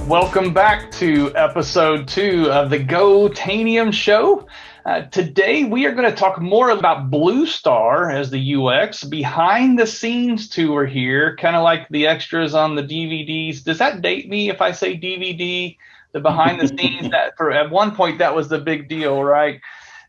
Welcome back to episode 2 of the Go-Tanium Show. Today we are going to talk more about Bluestar as the UX, behind the scenes tour here, kind of like the extras on the DVDs. Does that date me if I say DVD? The behind the scenes, that at one point that was the big deal, right?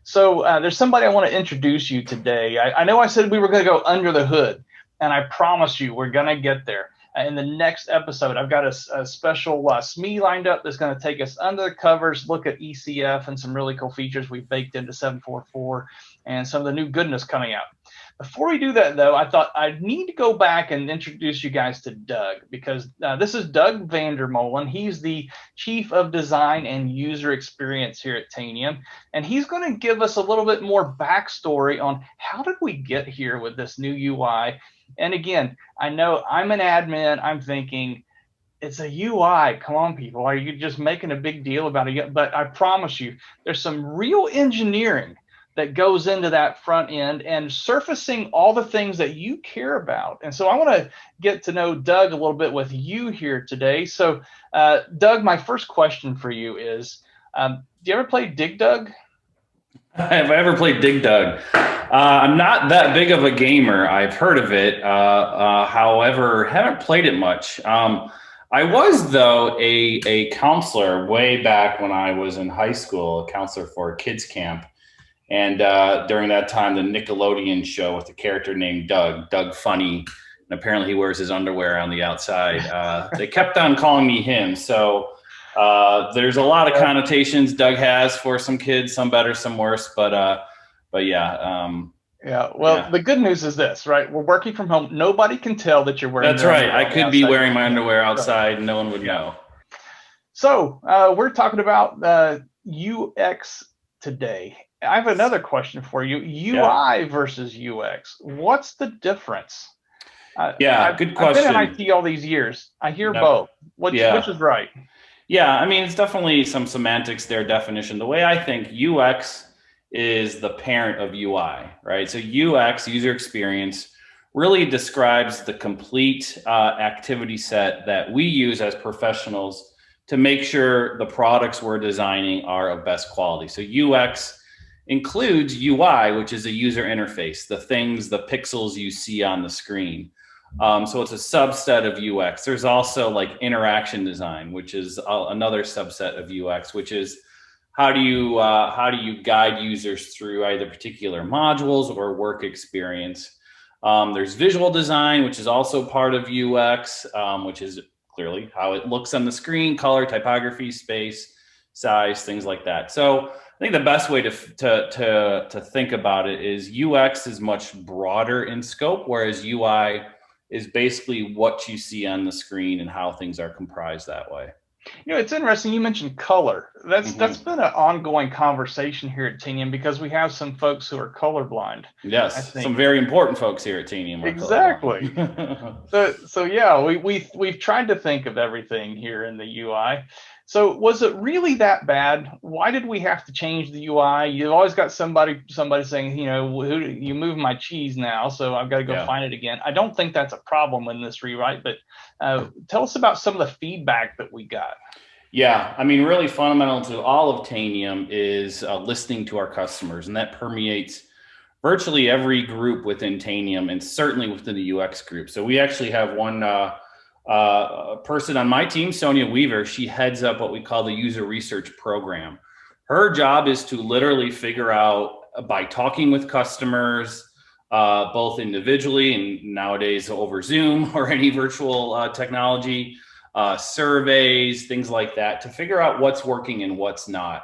So there's somebody I want to introduce you today. I know I said we were going to go under the hood, and I promise you we're going to get there. In the next episode, I've got a special SME lined up that's going to take us under the covers, look at ECF and some really cool features we've baked into 744 and some of the new goodness coming out. Before we do that, though, I thought I'd need to go back and introduce you guys to Doug, because this is Doug Molen. He's the Chief of Design and User Experience here at Tanium, and he's going to give us a little bit more backstory on how did we get here with this new UI. And again, I know I'm an admin. I'm thinking it's a UI. Come on, people. Are you just making a big deal about it? But I promise you, there's some real engineering that goes into that front end and surfacing all the things that you care about. And so I want to get to know Doug a little bit with you here today. So, Doug, my first question for you is, do you ever play Dig Dug? Have I ever played Dig Dug? I'm not that big of a gamer. I've heard of it. However, haven't played it much. I was, though, a counselor way back when I was in high school, a counselor for a kids camp. And during that time, the Nickelodeon show with a character named Doug Funny, and apparently he wears his underwear on the outside. They kept on calling me him. So there's a lot of connotations Doug has for some kids, some better, some worse. But yeah. Well, the good news is this, right? We're working from home. Nobody can tell that you're wearing. That's right. I could be wearing my underwear outside, and no one would know. So we're talking about UX today. I have another question for you. UI versus UX. What's the difference? Good question. I've been in IT all these years. I hear both. Which is right? Yeah, I mean, it's definitely some semantics there, definition. The way I think UX is the parent of UI, right? So UX, user experience, really describes the complete activity set that we use as professionals to make sure the products we're designing are of best quality. So UX includes UI, which is a user interface, the things, the pixels you see on the screen. So it's a subset of UX. There's also like interaction design, which is another subset of UX, which is how do you guide users through either particular modules or work experience. There's visual design, which is also part of UX, which is clearly how it looks on the screen, color, typography, space, size, things like that. So I think the best way to think about it is UX is much broader in scope, whereas UI is basically what you see on the screen and how things are comprised that way. You know, it's interesting. You mentioned color. That's been an ongoing conversation here at Tanium because we have some folks who are colorblind. Yes, some very important folks here at Tanium. Exactly. so yeah, we've tried to think of everything here in the UI. So was it really that bad? Why did we have to change the UI? You've always got somebody saying, you move my cheese now, so I've got to go find it again. I don't think that's a problem in this rewrite, but tell us about some of the feedback that we got. Yeah, I mean, really fundamental to all of Tanium is listening to our customers, and that permeates virtually every group within Tanium and certainly within the UX group. So we actually have one person on my team, Sonia Weaver. She heads up what we call the user research program. Her job is to literally figure out, by talking with customers, both individually and nowadays over Zoom or any virtual technology, surveys, things like that, to figure out what's working and what's not.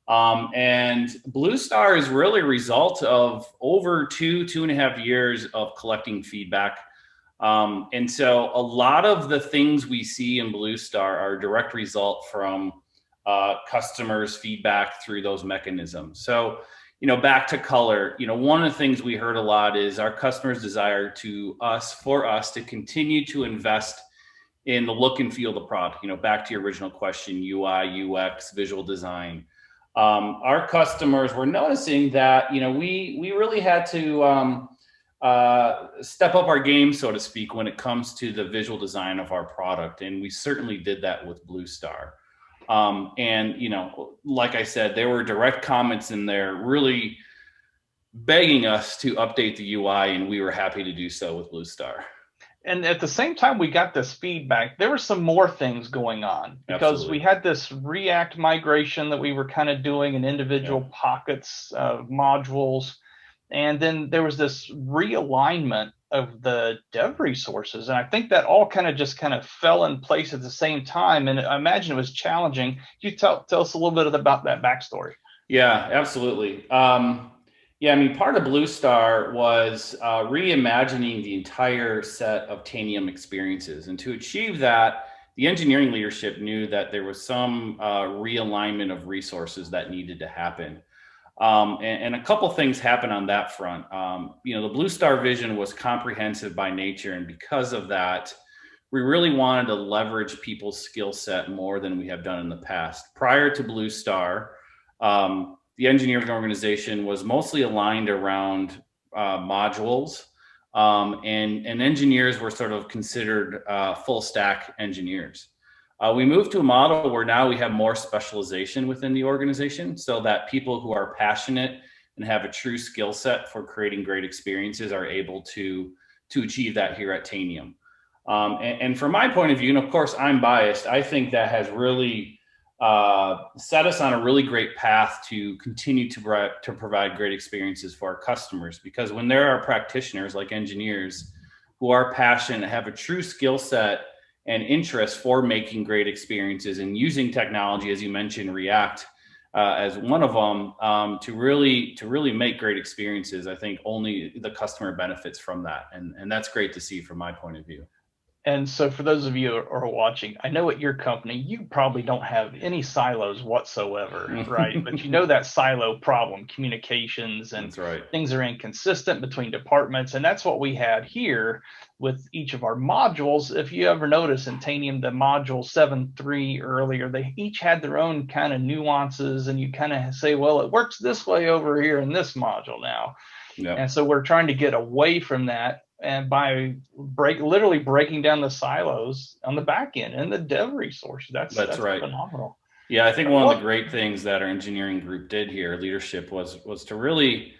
And Bluestar is really a result of over 2.5 years of collecting feedback. And so a lot of the things we see in Bluestar are a direct result from customers' feedback through those mechanisms. So, back to color, one of the things we heard a lot is our customers' desire for us to continue to invest in the look and feel of the product. Back to your original question, UI, UX, visual design. Our customers were noticing that, we really had to step up our game, so to speak, when it comes to the visual design of our product. And we certainly did that with Bluestar. And, like I said, there were direct comments in there really begging us to update the UI, and we were happy to do so with Bluestar. And at the same time we got this feedback, there were some more things going on because Absolutely. we had this React migration that we were kind of doing in individual pockets of modules. And then there was this realignment of the dev resources. And I think that all kind of fell in place at the same time. And I imagine it was challenging. Can you tell us a little bit about that backstory? Yeah, absolutely. Part of Bluestar was reimagining the entire set of Tanium experiences. And to achieve that, the engineering leadership knew that there was some realignment of resources that needed to happen. And a couple things happened on that front. The Bluestar vision was comprehensive by nature. And because of that, we really wanted to leverage people's skill set more than we have done in the past. Prior to Bluestar, the engineering organization was mostly aligned around modules, and engineers were sort of considered full stack engineers. We moved to a model where now we have more specialization within the organization, so that people who are passionate and have a true skill set for creating great experiences are able to achieve that here at Tanium. And from my point of view, and of course I'm biased, I think that has really set us on a really great path to continue to provide great experiences for our customers. Because when there are practitioners like engineers who are passionate, have a true skill set and interest for making great experiences and using technology, as you mentioned, React as one of them, to really make great experiences, I think only the customer benefits from that. And that's great to see from my point of view. And so for those of you who are watching, I know at your company, you probably don't have any silos whatsoever, right? But you know that silo problem, communications, and That's right. things are inconsistent between departments. And that's what we had here with each of our modules. If you ever notice in Tanium, the module 7.3 earlier, they each had their own kind of nuances. And you kind of say, well, it works this way over here in this module now. Yep. And so we're trying to get away from that, and by literally breaking down the silos on the back end and the dev resource. That's right. Phenomenal. Yeah, I think one of the great things that our engineering group did here, leadership, was to really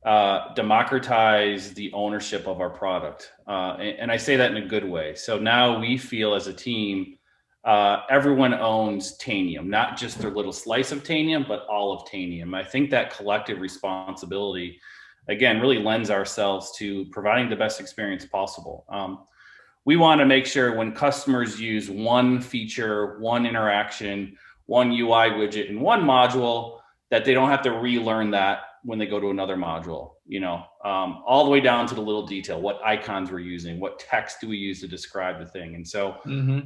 democratize the ownership of our product. And I say that in a good way. So now we feel as a team, everyone owns Tanium, not just their little slice of Tanium, but all of Tanium. I think that collective responsibility, again, really lends ourselves to providing the best experience possible. We want to make sure when customers use one feature, one interaction, one UI widget in one module, that they don't have to relearn that when they go to another module, all the way down to the little detail, what icons we're using, what text do we use to describe the thing. And so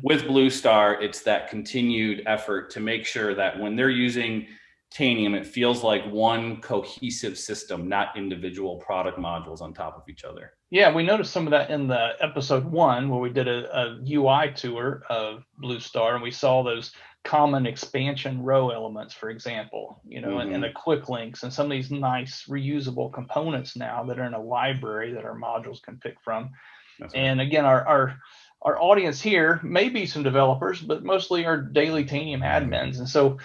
with Bluestar, it's that continued effort to make sure that when they're using Tanium, it feels like one cohesive system, not individual product modules on top of each other. Yeah, we noticed some of that in the episode 1 where we did a UI tour of Bluestar, and we saw those common expansion row elements, for example, and the quick links and some of these nice reusable components now that are in a library that our modules can pick from. That's right. And again, our audience here may be some developers, but mostly are daily Tanium admins. And so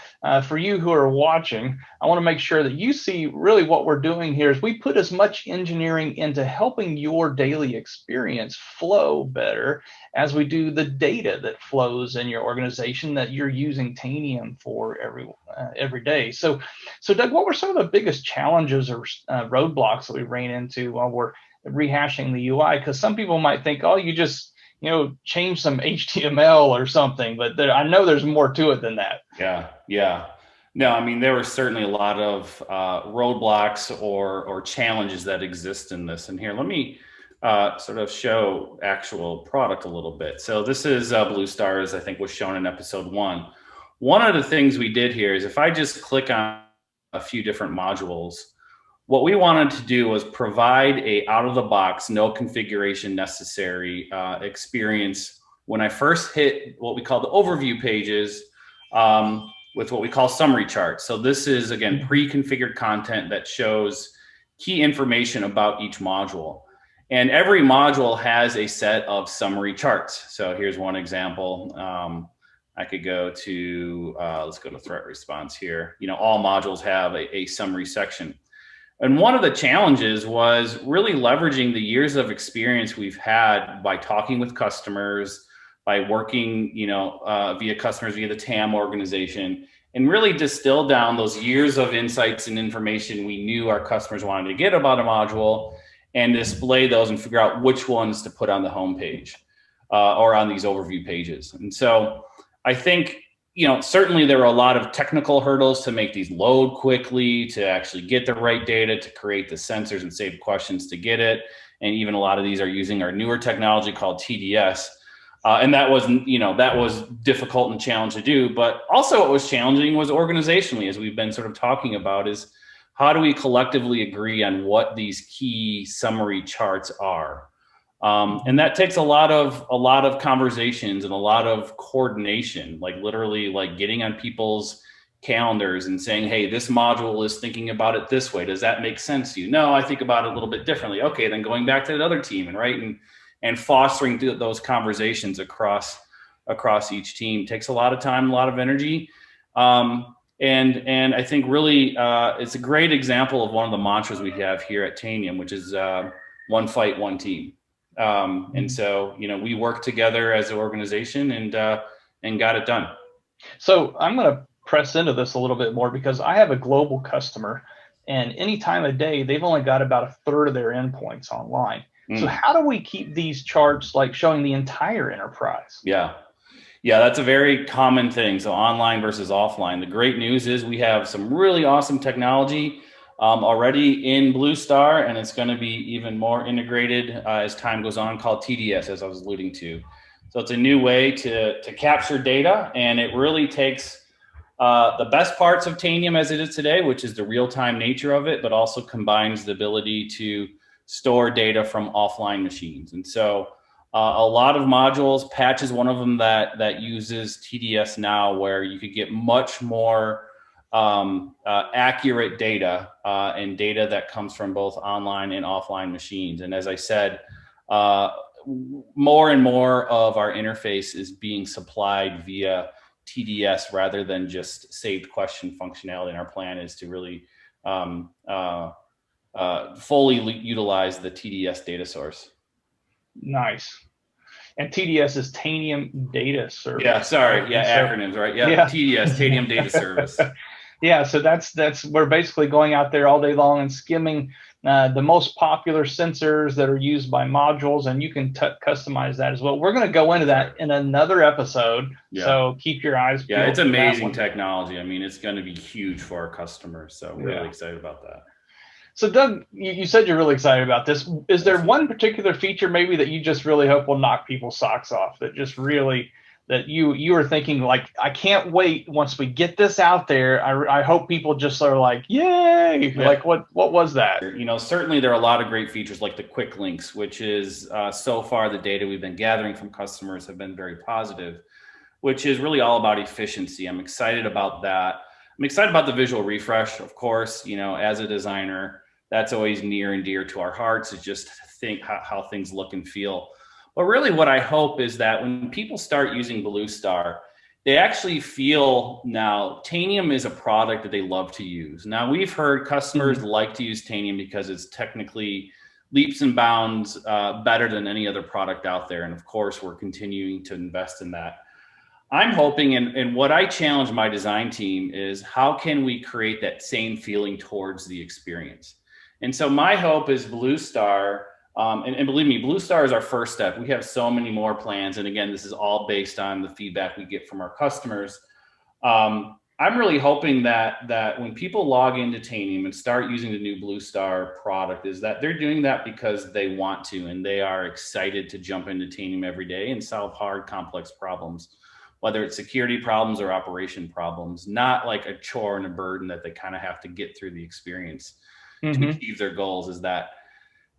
for you who are watching, I want to make sure that you see really what we're doing here is we put as much engineering into helping your daily experience flow better as we do the data that flows in your organization that you're using Tanium for every day. So Doug, what were some of the biggest challenges or roadblocks that we ran into while we're rehashing the UI? Because some people might think, oh, you just change some HTML or something, but I know there's more to it than that. Yeah. No, I mean, there were certainly a lot of roadblocks or challenges that exist in this. And here, let me sort of show actual product a little bit. So this is Bluestar, as I think was shown in episode 1. One of the things we did here is if I just click on a few different modules, what we wanted to do was provide a out-of-the-box, no configuration necessary experience when I first hit what we call the overview pages with what we call summary charts. So this is, again, pre-configured content that shows key information about each module. And every module has a set of summary charts. So here's one example. I could go to, let's go to threat response here. All modules have a summary section. And one of the challenges was really leveraging the years of experience we've had by talking with customers, by working, via customers, via the TAM organization, and really distill down those years of insights and information we knew our customers wanted to get about a module, and display those and figure out which ones to put on the homepage or on these overview pages. And so I think, certainly there were a lot of technical hurdles to make these load quickly, to actually get the right data, to create the sensors and save questions to get it. And even a lot of these are using our newer technology called TDS. And that was difficult and challenging to do. But also what was challenging was organizationally, as we've been sort of talking about, is how do we collectively agree on what these key summary charts are? And that takes a lot of conversations and a lot of coordination, like literally like getting on people's calendars and saying, hey, this module is thinking about it this way. Does that make sense to you? No, I think about it a little bit differently. Okay, then going back to the other team and fostering those conversations across each team takes a lot of time, a lot of energy. And I think really it's a great example of one of the mantras we have here at Tanium, which is one fight, one team. And so, we work together as an organization and got it done. So I'm going to press into this a little bit more because I have a global customer, and any time of day, they've only got about a third of their endpoints online. So how do we keep these charts like showing the entire enterprise? Yeah, that's a very common thing. So online versus offline. The great news is we have some really awesome technology already in Bluestar, and it's going to be even more integrated as time goes on, called TDS, as I was alluding to. So it's a new way to capture data, and it really takes the best parts of Tanium as it is today, which is the real-time nature of it, but also combines the ability to store data from offline machines. And so a lot of modules, Patch is one of them that uses TDS now, where you could get much more accurate data and data that comes from both online and offline machines. And as I said, more and more of our interface is being supplied via TDS rather than just saved question functionality. And our plan is to really fully utilize the TDS data source. Nice. And TDS is Tanium Data Service. Yeah, sorry. Yeah, acronyms, right? Yeah. TDS, Tanium Data Service. Yeah, so that's we're basically going out there all day long and skimming the most popular sensors that are used by modules, and you can customize that as well. We're going to go into that in another episode, so keep your eyes peeled. Yeah, it's amazing technology. I mean, it's going to be huge for our customers, so we're really excited about that. So Doug, you said you're really excited about this. Is there one particular feature maybe that you just really hope will knock people's socks off, that just really, that you are thinking like, I can't wait once we get this out there. I hope people just are like, yay. Yeah. Like what was that? Certainly there are a lot of great features like the quick links, which is so far the data we've been gathering from customers have been very positive, which is really all about efficiency. I'm excited about that. I'm excited about the visual refresh, of course. As a designer, that's always near and dear to our hearts, is just think how things look and feel. But really what I hope is that when people start using Bluestar, they actually feel now Tanium is a product that they love to use. Now, we've heard customers like to use Tanium because it's technically leaps and bounds better than any other product out there. And of course, we're continuing to invest in that. I'm hoping, and what I challenge my design team is, how can we create that same feeling towards the experience? And so my hope is Bluestar, and believe me, Bluestar is our first step. We have so many more plans. And again, this is all based on the feedback we get from our customers. I'm really hoping that when people log into Tanium and start using the new Bluestar product, is that they're doing that because they want to, and they are excited to jump into Tanium every day and solve hard, complex problems, whether it's security problems or operation problems, not like a chore and a burden that they kind of have to get through the experience to achieve their goals. Is that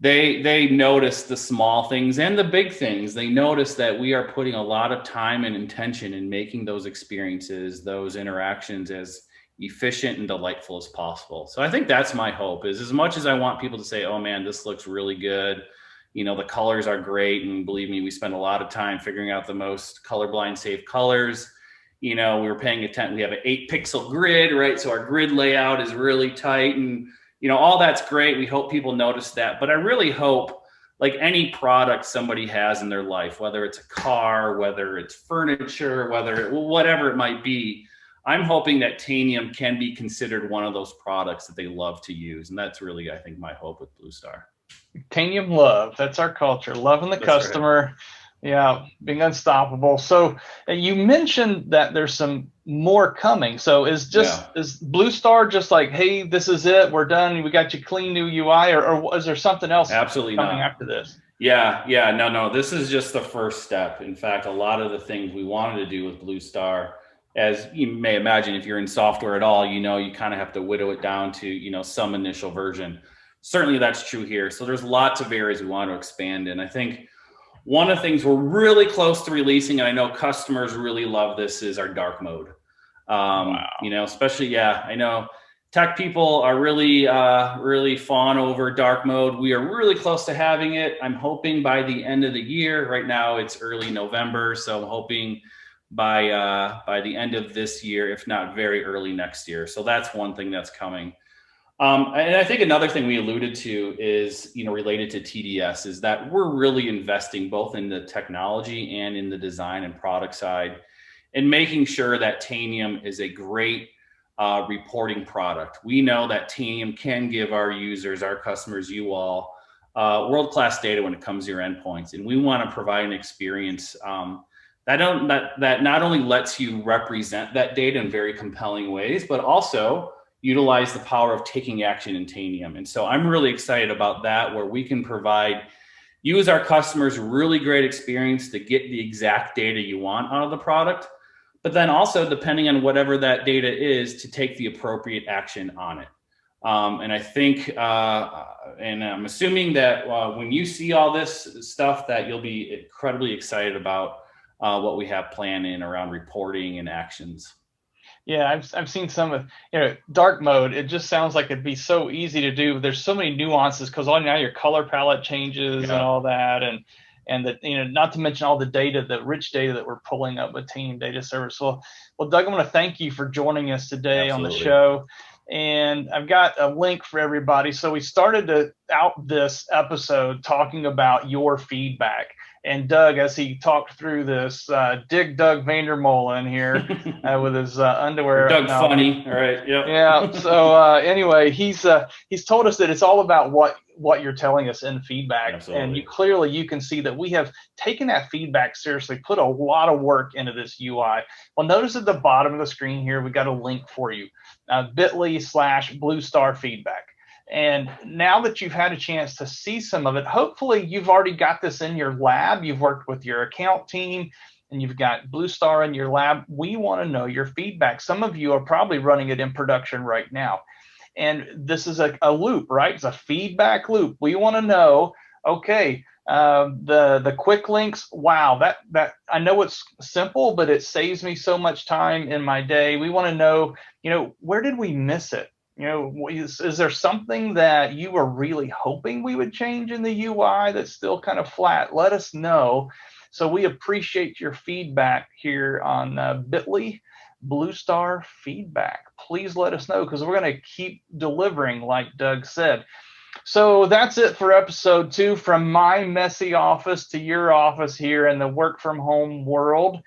they notice the small things and the big things. They notice that we are putting a lot of time and intention in making those experiences, those interactions, as efficient and delightful as possible. So I think that's my hope, is as much as I want people to say, oh man, this looks really good, The colors are great. And believe me, we spend a lot of time figuring out the most colorblind safe colors. We were paying attention. We have an 8-pixel grid, right? So our grid layout is really tight, and, all that's great. We hope people notice that. But I really hope, like any product somebody has in their life, whether it's a car, whether it's furniture, whatever it might be, I'm hoping that Tanium can be considered one of those products that they love to use. And that's really, I think, my hope with Bluestar. Tanium love. That's our culture. Loving the customer. Right. Yeah, being unstoppable. So you mentioned that there's some more coming. So is Bluestar just like, hey, this is it, we're done, we got you clean new UI, or is there something else Absolutely coming not. after this? Yeah, no. This is just the first step. In fact, a lot of the things we wanted to do with Bluestar, as you may imagine, if you're in software at all, you kind of have to whittle it down to, some initial version. Certainly that's true here. So there's lots of areas we want to expand in. I think one of the things we're really close to releasing, and I know customers really love this, is our dark mode. Wow. Especially, I know tech people are really, really fawn over dark mode. We are really close to having it. I'm hoping by the end of the year. Right now it's early November, so I'm hoping by the end of this year, if not very early next year. So that's one thing that's coming. And I think another thing we alluded to is, related to TDS, is that we're really investing both in the technology and in the design and product side, and making sure that Tanium is a great reporting product. We know that Tanium can give our users, our customers, you all, world-class data when it comes to your endpoints. And we want to provide an experience that not only lets you represent that data in very compelling ways, but also utilize the power of taking action in Tanium. And so I'm really excited about that, where we can provide you as our customers really great experience to get the exact data you want out of the product, but then also, depending on whatever that data is, to take the appropriate action on it. And I think, and I'm assuming that when you see all this stuff, that you'll be incredibly excited about what we have planned in around reporting and actions. Yeah, I've seen some of, dark mode. It just sounds like it'd be so easy to do. There's so many nuances because now your color palette changes and all that, and that, not to mention all the data, the rich data that we're pulling up with Tanium Data Service. Well, Doug, I want to thank you for joining us today on the show. And I've got a link for everybody. So we started out this episode talking about your feedback. And Doug, as he talked through this, dig Doug Vandermolen here with his underwear. Doug Funny, all right, yep. Yeah. So anyway, he's told us that it's all about what you're telling us in feedback. Absolutely. And you can see that we have taken that feedback seriously, put a lot of work into this UI. Well, notice at the bottom of the screen here, we got a link for you, bit.ly/Bluestar feedback. And now that you've had a chance to see some of it, hopefully you've already got this in your lab. You've worked with your account team and you've got Bluestar in your lab. We want to know your feedback. Some of you are probably running it in production right now. And this is a loop, right? It's a feedback loop. We want to know, okay, the quick links, wow, that I know it's simple, but it saves me so much time in my day. We want to know, where did we miss it? Is there something that you were really hoping we would change in the UI that's still kind of flat? Let us know. So we appreciate your feedback here on bit.ly Bluestar feedback. Please let us know, because we're going to keep delivering, like Doug said. So that's it for episode 2, from my messy office to your office here in the work from home world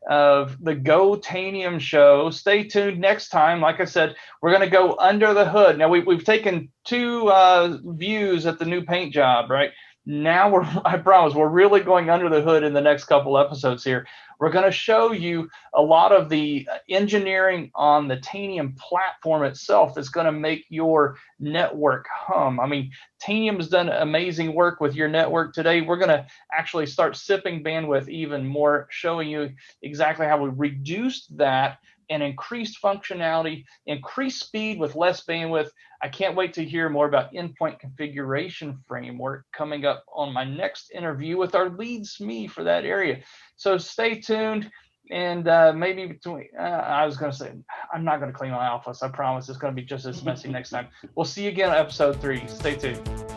of the Go-Tanium Show. Stay tuned next time. Like I said, we're going to go under the hood. Now we've taken 2 views at the new paint job, right? Now I promise we're really going under the hood in the next couple episodes here. We're going to show you a lot of the engineering on the Tanium platform itself that's going to make your network hum. I mean, Tanium has done amazing work with your network today. We're going to actually start sipping bandwidth even more, showing you exactly how we reduced that and increased functionality, increased speed with less bandwidth. I can't wait to hear more about Endpoint Configuration Framework coming up on my next interview with our lead SME for that area. So stay tuned, and maybe between, I was going to say, I'm not going to clean my office. I promise it's going to be just as messy next time. We'll see you again on episode 3. Stay tuned.